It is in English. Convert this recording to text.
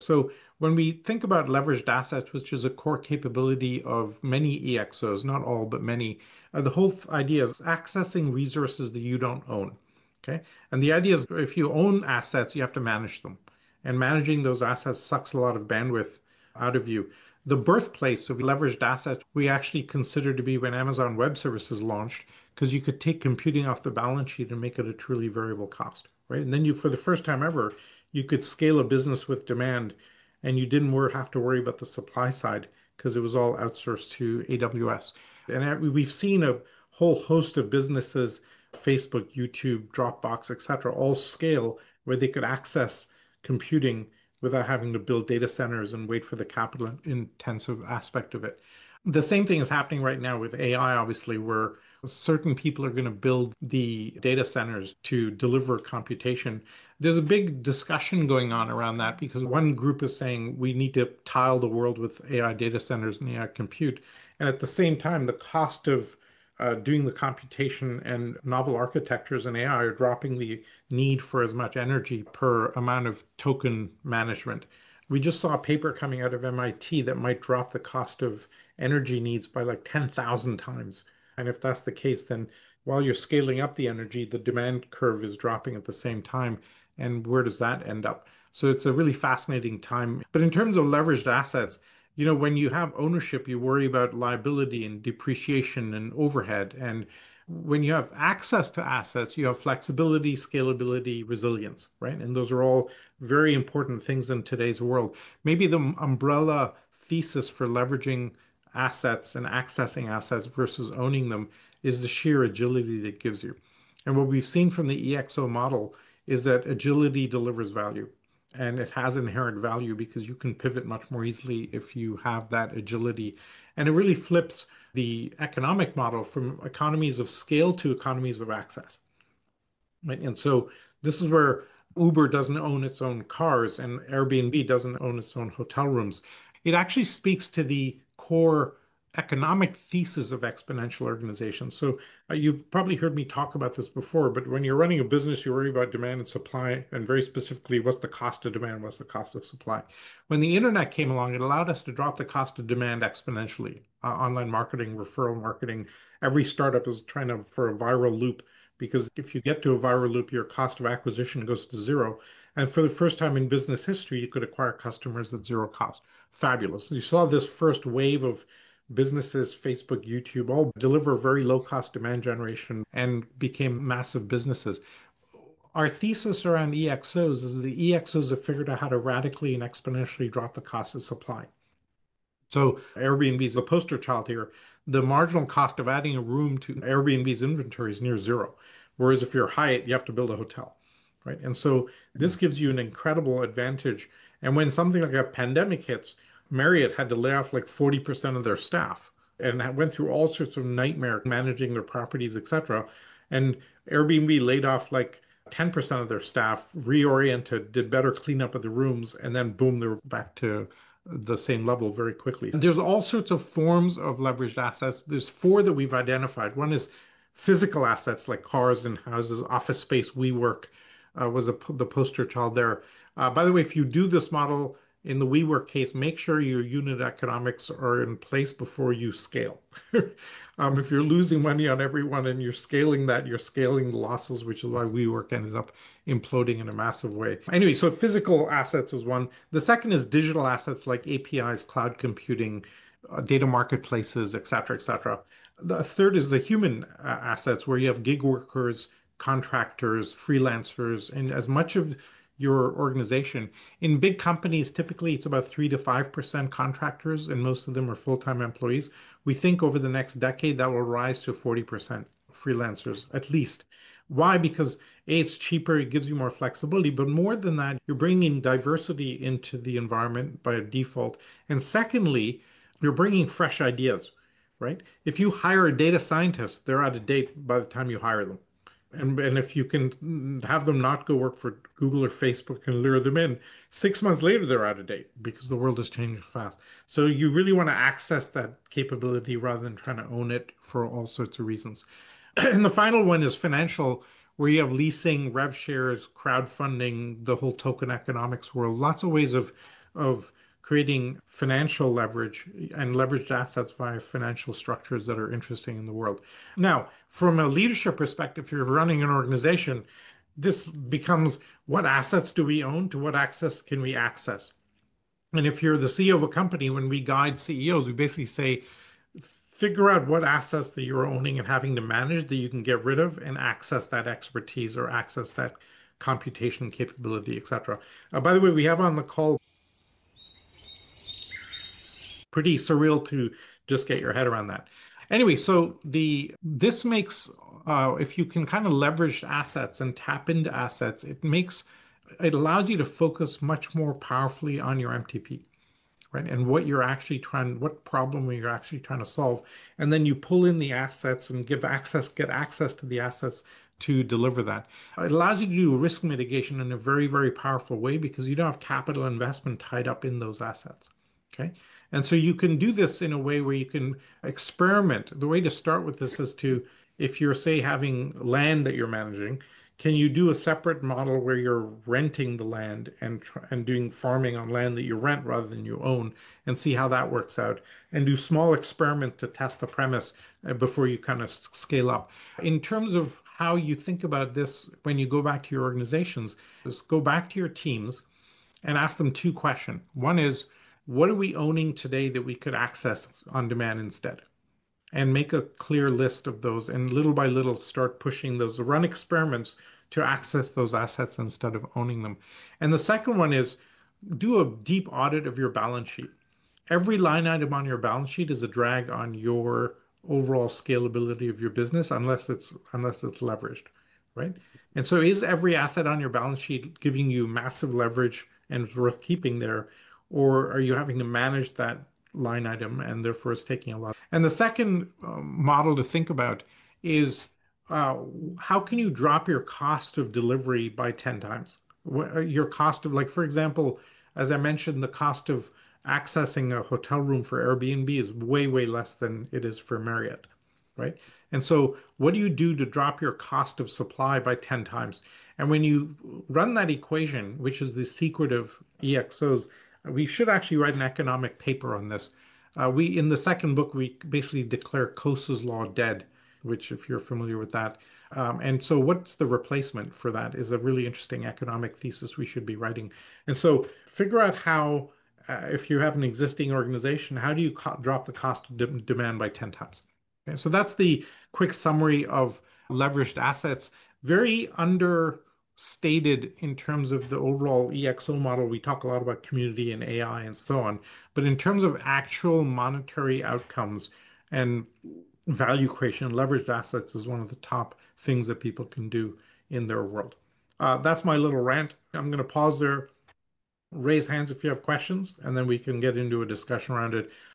So when we think about leveraged assets, which is a core capability of many EXOs, not all, but many, the whole idea is accessing resources that you don't own. Okay. And the idea is if you own assets, you have to manage them. And managing those assets sucks a lot of bandwidth out of you. The birthplace of leveraged assets, we actually consider to be when Amazon Web Services launched, because you could take computing off the balance sheet and make it a truly variable cost, right? And then you, for the first time ever, you could scale a business with demand and you didn't have to worry about the supply side because it was all outsourced to AWS. And we've seen a whole host of businesses, Facebook, YouTube, Dropbox, etc., all scale where they could access computing without having to build data centers and wait for the capital intensive aspect of it. The same thing is happening right now with AI, obviously, where certain people are going to build the data centers to deliver computation. There's a big discussion going on around that because one group is saying we need to tile the world with AI data centers and AI compute. And at the same time, the cost of doing the computation and novel architectures in AI are dropping the need for as much energy per amount of token management. We just saw a paper coming out of MIT that might drop the cost of energy needs by like 10,000 times. And if that's the case, then while you're scaling up the energy, the demand curve is dropping at the same time. And where does that end up? So it's a really fascinating time. But in terms of leveraged assets, when you have ownership, you worry about liability and depreciation and overhead. And when you have access to assets, you have flexibility, scalability, resilience, right? And those are all very important things in today's world. Maybe the umbrella thesis for leveraging assets and accessing assets versus owning them is the sheer agility that gives you. And what we've seen from the EXO model is that agility delivers value. And it has inherent value because you can pivot much more easily if you have that agility. And it really flips the economic model from economies of scale to economies of access. Right? And so this is where Uber doesn't own its own cars and Airbnb doesn't own its own hotel rooms. It actually speaks to the core economic thesis of exponential organization. So you've probably heard me talk about this before, but when you're running a business, you worry about demand and supply, and very specifically, what's the cost of demand, what's the cost of supply. When the internet came along, it allowed us to drop the cost of demand exponentially. Online marketing, referral marketing, every startup is trying to for a viral loop because if you get to a viral loop, your cost of acquisition goes to zero. And for the first time in business history, you could acquire customers at zero cost. Fabulous. You saw this first wave of businesses, Facebook, YouTube, all deliver very low cost demand generation and became massive businesses. Our thesis around EXOs is the EXOs have figured out how to radically and exponentially drop the cost of supply. So Airbnb is the poster child here. The marginal cost of adding a room to Airbnb's inventory is near zero. Whereas if you're Hyatt, you have to build a hotel, right? And so this gives you an incredible advantage. And when something like a pandemic hits, Marriott had to lay off like 40% of their staff and went through all sorts of nightmare managing their properties, etc. And Airbnb laid off like 10% of their staff, reoriented, did better cleanup of the rooms, and then boom, they're back to the same level very quickly. There's all sorts of forms of leveraged assets. There's four that we've identified. One is physical assets like cars and houses, office space, WeWork was the poster child there. By the way, if you do this model in the WeWork case, make sure your unit economics are in place before you scale. If you're losing money on everyone and you're scaling that, you're scaling the losses, which is why WeWork ended up imploding in a massive way. Anyway, so physical assets is one. The second is digital assets like APIs, cloud computing, data marketplaces, et cetera, et cetera. The third is the human assets where you have gig workers, contractors, freelancers, and as much of your organization. In big companies, typically it's about 3 to 5% contractors, and most of them are full-time employees. We think over the next decade that will rise to 40% freelancers at least. Why? Because A, it's cheaper, it gives you more flexibility, but more than that, you're bringing diversity into the environment by default. And secondly, you're bringing fresh ideas, right? If you hire a data scientist, they're out of date by the time you hire them. And if you can have them not go work for Google or Facebook and lure them in, 6 months later they're out of date because the world is changing fast. So you really want to access that capability rather than trying to own it for all sorts of reasons. And the final one is financial, where you have leasing, rev shares, crowdfunding, the whole token economics world, lots of ways of of creating financial leverage and leveraged assets via financial structures that are interesting in the world. Now, from a leadership perspective, if you're running an organization, this becomes what assets do we own to what access can we access? And if you're the CEO of a company, when we guide CEOs, we basically say, figure out what assets that you're owning and having to manage that you can get rid of and access that expertise or access that computation capability, etc. By the way, we have on the call pretty surreal to just get your head around that. Anyway, so the this makes if you can kind of leverage assets and tap into assets, it allows you to focus much more powerfully on your MTP, right? And what problem you're actually trying to solve. And then you pull in the assets and get access to the assets to deliver that. It allows you to do risk mitigation in a very, very powerful way because you don't have capital investment tied up in those assets. Okay. And so you can do this in a way where you can experiment. The way to start with this is to, if you're, say, having land that you're managing, can you do a separate model where you're renting the land and doing farming on land that you rent rather than you own and see how that works out and do small experiments to test the premise before you kind of scale up. In terms of how you think about this when you go back to your organizations, is go back to your teams and ask them two questions. One is, what are we owning today that we could access on demand instead? And make a clear list of those and little by little start pushing those, run experiments to access those assets instead of owning them. And the second one is do a deep audit of your balance sheet. Every line item on your balance sheet is a drag on your overall scalability of your business unless it's leveraged, right? And so is every asset on your balance sheet giving you massive leverage and it's worth keeping there, or are you having to manage that line item and therefore it's taking a lot? And the second model to think about is uh, how can you drop your cost of delivery by 10 times? Your cost of, like, for example, as I mentioned, the cost of accessing a hotel room for Airbnb is way, way less than it is for Marriott, right? And so, what do you do to drop your cost of supply by 10 times? And when you run that equation, which is the secret of EXOs, we should actually write an economic paper on this. In the second book, we basically declare Coase's law dead, which, if you're familiar with that. And so, what's the replacement for that is a really interesting economic thesis we should be writing. And so, figure out how, if you have an existing organization, how do you drop the cost of demand by 10 times? Okay, so that's the quick summary of leveraged assets. Very understated in terms of the overall EXO model. We talk a lot about community and AI and so on, but in terms of actual monetary outcomes and value creation, leveraged assets is one of the top things that people can do in their world. That's my little rant. I'm going to pause there, raise hands if you have questions, and then we can get into a discussion around it.